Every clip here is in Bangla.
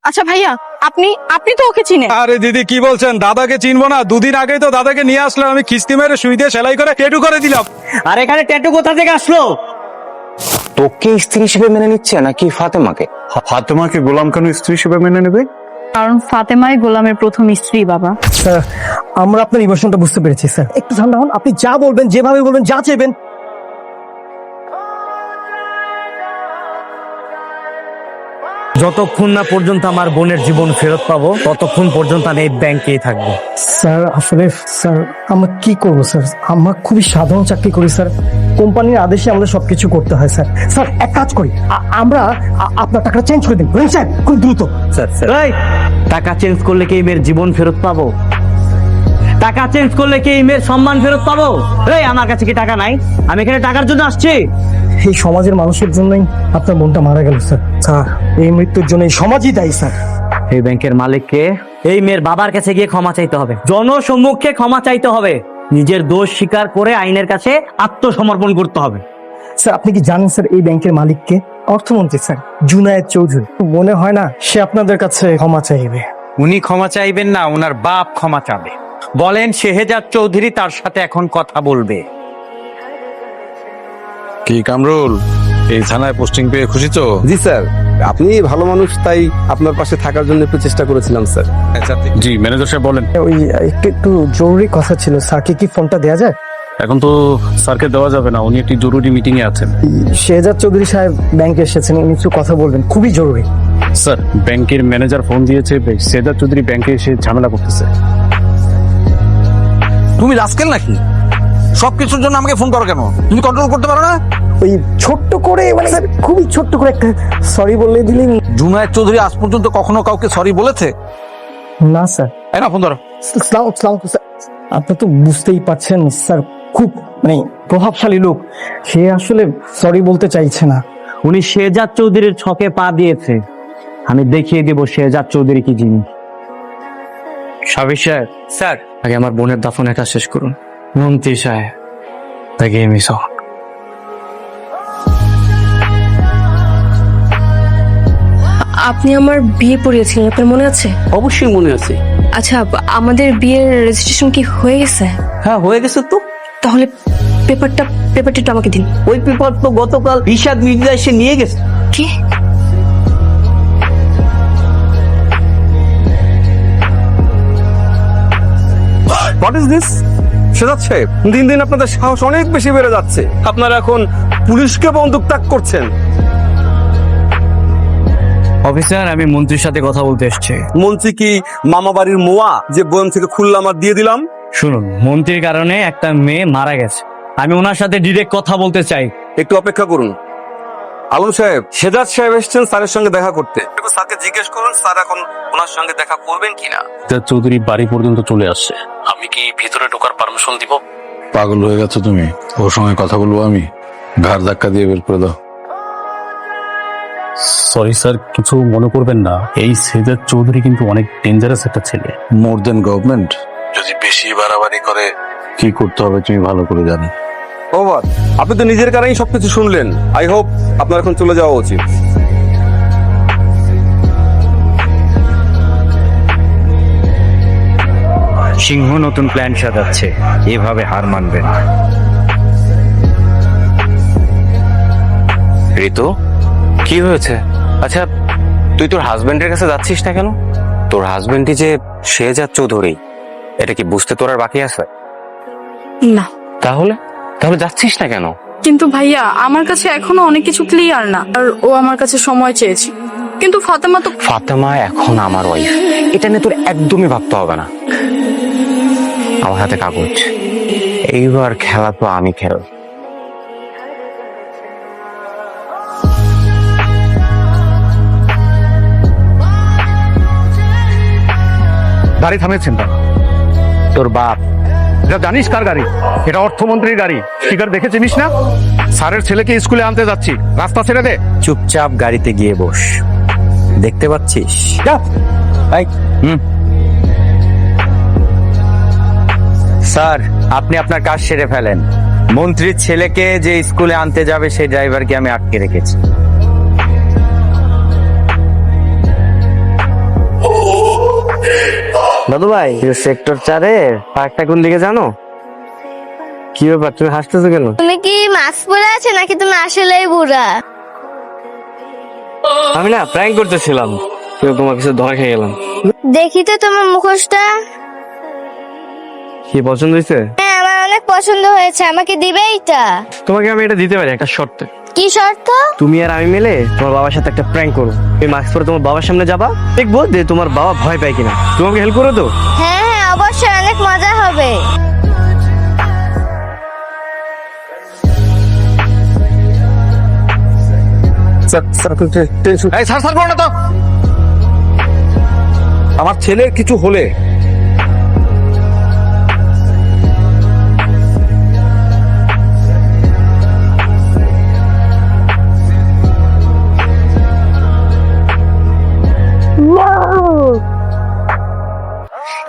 আচ্ছা ভাইয়া, আপনি আপনি তো ওকে চিনেন। আরে দিদি কি বলছেন, দাদাকে চিনবো না? দুদিন আগেই তো দাদাকে নিয়ে আসলাম, আমি খিস্তি মেরে সুই দিয়ে সেলাই করে টেটু করে দিলাম। আর এখানে ট্যাটু কোথা থেকে আসলো? তোকে স্ত্রী হিসেবে মেনে নিচ্ছে নাকি ফাতেমাকে? ফাতেমাকে গোলাম কেন স্ত্রী হিসেবে মেনে নেবে? কারণ ফাতেমাই গোলামের প্রথম স্ত্রী বাবা। স্যার, আমরা আপনার ইমোশনটা বুঝতে পেরেছি স্যার। একটু ঠান্ডা হন, আপনি যা বলবেন, যেভাবে বলবেন, যা চাইবেন। যতক্ষণ না পর্যন্ত আমার বোনের জীবন ফেরত পাবো ততক্ষণ পর্যন্ত আমি এই ব্যাংকেই থাকবো। স্যার আসলে স্যার আমরা কি করবো স্যার, আমরা খুবই সাধারণ চাকরি করি স্যার, কোম্পানির আদেশে আমাদের সবকিছু করতে হয় স্যার। স্যার এক কাজ করি, আমরা আপনার টাকাটা চেঞ্জ করে দিন রহিম স্যার, খুব দ্রুত। এই, টাকা চেঞ্জ করলে কি এই মেয়ের জীবন ফেরত পাবো? টাকা চেঞ্জ করলে কি এই মেয়ের সম্মান ফেরত পাবো? এই, আমার কাছে কি টাকা নাই? আমি এখানে টাকার জন্য আসছি। এই সমাজের মানুষের জন্যই আপনার বোনটা মারা গেল স্যার। স্যার এই মৃত্যুর জন্য এই সমাজই দায়ী স্যার। এই ব্যাংকের মালিককে এই মেয়ের বাবার কাছে গিয়ে ক্ষমা চাইতে হবে, জনসম্মুখে ক্ষমা চাইতে হবে, নিজের দোষ স্বীকার করে আইনের কাছে আত্মসমর্পণ করতে হবে। স্যার আপনি কি জানেন স্যার এই ব্যাংকের মালিককে? অর্থমন্ত্রী স্যার, জুনায়েদ চৌধুরী। মনে হয় না সে আপনাদের কাছে ক্ষমা চাইবে। উনি ক্ষমা চাইবেন না, ওনার বাপ ক্ষমা চাবে। বলেন শেহজাদ চৌধুরী তার সাথে এখন কথা বলবে। কি কামরুল, এই থানায় পোস্টিং পেয়ে খুশি তো? জি স্যার, আপনি ভালো মানুষ, তাই আপনার পাশে থাকার জন্য একটু চেষ্টা করেছিলাম স্যার। জি ম্যানেজার সাহেব বলেন। ওই একটু জরুরি কথা ছিল, স্যারকে কি ফোনটা দেওয়া যায়? এখন তো স্যারকে দেওয়া যাবে না, উনি একটি জরুরি মিটিং এ আছেন। শেহজাদ চৌধুরী সাহেব ব্যাংকে এসেছেন, উনি একটু কথা বলবেন, খুবই জরুরি। স্যার ব্যাংকের ম্যানেজার ফোন দিয়েছে, শেহজাদ চৌধুরী ব্যাংকে এসে ঝামেলা করতেছে। তুমি রাস্কেল নাকি? সবকিছুর জন্য আমাকে ফোন করো কেন? তুমি কন্ট্রোল করতে পারো না? ওই ছোট্ট করে মানে স্যার খুবই ছোট্ট করে একটা সরি বলে দিলেন। জুনায়েদ চৌধুরী আজ পর্যন্ত কখনো কাউকে সরি বলেছে? না স্যার। এই না ফোন ধরো। স্যার আপনি তো বুঝতেই পারছেন স্যার, খুব মানে প্রভাবশালী লোক, সে আসলে সরি বলতে চাইছে না। উনি শেহজাদ চৌধুরীর ছকে পা দিয়েছে, আমি দেখিয়ে দেব শেহজাদ চৌধুরী কি জিনিস। সাবির সাহেব, স্যার, আগে আমার বোনের দাফনের কাজ শেষ করুন। মন্ত্রী সাহেব, তাকে মিস হন। আপনি আমার বিয়ে পড়িয়েছিলেন, আপনার মনে আছে? অবশ্যই মনে আছে। আচ্ছা, আমাদের বিয়ের রেজিস্ট্রেশন কি হয়ে গেছে? হ্যাঁ, হয়ে গেছে তো। তাহলে পেপারটা একটু আমাকে দিন। ওই পেপার তো গতকাল ইশাদ মির্জা এসে নিয়ে গেছে। কি? What is this? শেহজাদ সাহেব, দিন দিন আপনাদের সাহস অনেক বেশি বেড়ে যাচ্ছে। আপনারা এখন পুলিশকে বন্দুক তাক করছেন। অফিসার, আমি মন্ত্রীর সাথে কথা বলতে এসেছি। মন্ত্রী কি মামা বাড়ির মোয়া যে বন থেকে খুললাম আর দিয়ে দিলাম? শুনুন, মন্ত্রীর কারণে একটা মেয়ে মারা গেছে, আমি ওনার সাথে ডিরেক্ট কথা বলতে চাই। একটু অপেক্ষা করুন। আলম সাহেব, শেহজাদ সাহেব এসেছেন স্যারের সঙ্গে দেখা করতে। একটু স্যারকে জিজ্ঞেস করুন স্যার এখন ওনার সঙ্গে দেখা করবেন কিনা। শেহজাদ চৌধুরী বাড়ি পর্যন্ত চলে আসছে, আমি কি ভিতরে ঢোকার পারমিশন দিব? পাগল হয়ে গেছো তুমি? ওর সঙ্গে কথা বলবো আমি? ঘাড় ধাক্কা দিয়ে বের করে দাও। সরি স্যার, কিছু মনে করবেন না, এই শেহজাদ চৌধুরী কিন্তু অনেক ডেঞ্জারাস একটা ছেলে, মোর দেন গভর্নমেন্ট। যদি বেশি বাড়াবাড়ি করে কি করতে হবে তুমি ভালো করে জানো। ওভার, আপনি তো নিজের কারণেই সবকিছু শুনলেন। আই হোপ আপনার এখন চলে যাওয়া উচিত। সিংহ নতুন প্ল্যান সাজাচ্ছে, এভাবে হার মানবে না। ঋতু, কি হয়েছে? আচ্ছা, তুই তোর হাজবেন্ডের কাছে যাচ্ছিস না কেন? তোর হাজবেন্ডই যে শেহজাদ চৌধুরী, এটা কি বুঝতে তোর আর বাকি আছে? না। তাহলে তাহলে যাচ্ছিস না কেন? কিন্তু ভাইয়া, আমার কাছে এখনো অনেক কিছু ক্লিয়ার না, আর ও আমার কাছে সময় চেয়েছে। কিন্তু ফাতেমা তো ফাতেমা এখন আমার ওয়াইফ, এটা নিয়ে তোর একদমই ভাবতে হবে না। আমার হাতে কাগজ, এইবার খেলা তো আমি খেল। গাড়ি থামিয়েছেন না? তোর বাপ। এটা জানিস কার গাড়ি? এটা অর্থমন্ত্রীর গাড়ি। স্টিকার দেখে চিনিস না? স্যারের ছেলেকে স্কুলে আনতে যাচ্ছি, রাস্তা ছেড়ে দে। চুপচাপ গাড়িতে গিয়ে বস, দেখতে পাচ্ছিস? স্যার, আপনি আপনার কাজ সেরে ফেলেন। মন্ত্রীর ছেলেকে যে স্কুলে আনতে যাবে সেই ড্রাইভারকে আমি আটকে রেখেছি। দাদু ভাই, সেক্টর 4-এর পার্কটা কোন দিকে জানো? কি ব্যাপার, তুমি হাসতেছো কেন? তুমি কি মাস্ক পরে আছে নাকি তুমি আসলেই বুড়া? আমি না প্র্যাঙ্ক করতেছিলাম, কিন্তু তোমার কিছু ধরা খেয়ে গেলাম। দেখি তো তোমার মুখোশটা। কি পছন্দ হয়েছে? হ্যাঁ, আমার অনেক পছন্দ হয়েছে, আমাকে দিবে এটা? তোমাকে আমি এটা দিতে পারি একটা শর্তে। কি শর্ত? তুমি আর আমি মিলে তোমার বাবার সাথে একটা প্র্যাঙ্ক করবো। তুমি মাস্ক পরে তোমার বাবার সামনে যাবা, দেখবো যে তোমার বাবা ভয় পায় কিনা। তোমাকে হেল্প করো তো? হ্যাঁ হ্যাঁ, অবশ্যই, অনেক মজা হবে। এই স্যার স্যার করো না তো। আমার ছেলের কিছু হলে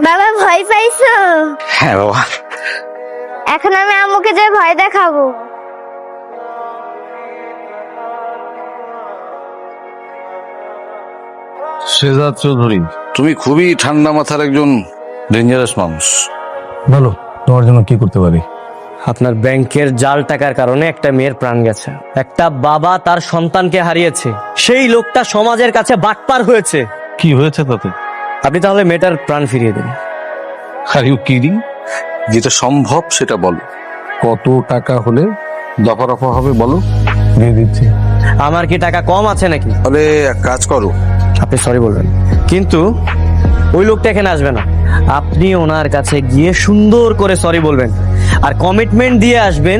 বাবা, ভয় পাইছো? হ্যাঁ বাবা। এখন আমি আম্মুকে যে ভয় দেখাবো। শেহজাদ চৌধুরী, তুমি খুবই ঠান্ডা মাথার একজন ডেঞ্জারাস মানুষ। বলো, তোমার জন্য কি করতে পারি? আপনার ব্যাংকের জাল টাকার কারণে একটা মেয়ের প্রাণ গেছে। একটা বাবা তার সন্তানকে হারিয়েছে, সেই লোকটা সমাজের কাছে বাটপার হয়েছে। কি হয়েছে তাতে? আপনি তাহলে মেয়েটার প্রাণ ফিরিয়ে দিন। Are you kidding? যেটা সম্ভব সেটা বলো। কত টাকা হলে দফা রফা হবে বলো, দিয়ে দিচ্ছি। আমার কি টাকা কম আছে নাকি? তাহলে এক কাজ করো, আপনি সরি বলবেন, কিন্তু ওই লোকটা এখানে আসবে না। আপনি ওনার কাছে গিয়ে সুন্দর করে সরি বলবেন আর কমিটমেন্ট দিয়ে আসবেন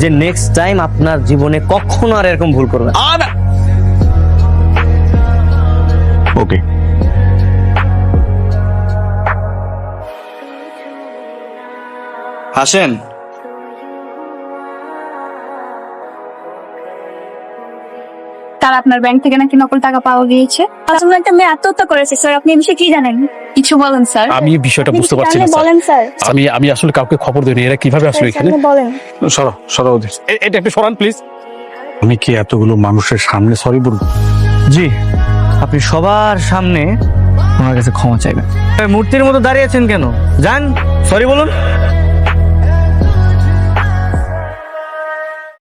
যে নেক্সট টাইম আপনার জীবনে কখনো আর এরকম ভুল করবেন। ওকে। আসেন। তার আপনার ব্যাংক থেকে নাকি নকল টাকা পাওয়া গিয়েছে। আমার একটা মেয়ে আত্মহত্যা করেছে স্যার, আপনি এই বিষয়ে কি জানেন? কিছু বলেন স্যার। আমি এই বিষয়টা বুঝতে পারছি না স্যার। বলেন স্যার। আমি আসলে কাউকে খবর দিইনি, এরা কিভাবে আসলো এখানে? বলেন। সরো সরো ওদের। এটা একটু সরান প্লিজ। আমি কি এতগুলো মানুষের সামনে সরি বলবো? জি, আপনি সবার সামনে ওনার কাছে ক্ষমা চাইবেন। মূর্তির মতো দাঁড়িয়েছেন কেন? যান, সরি বলুন।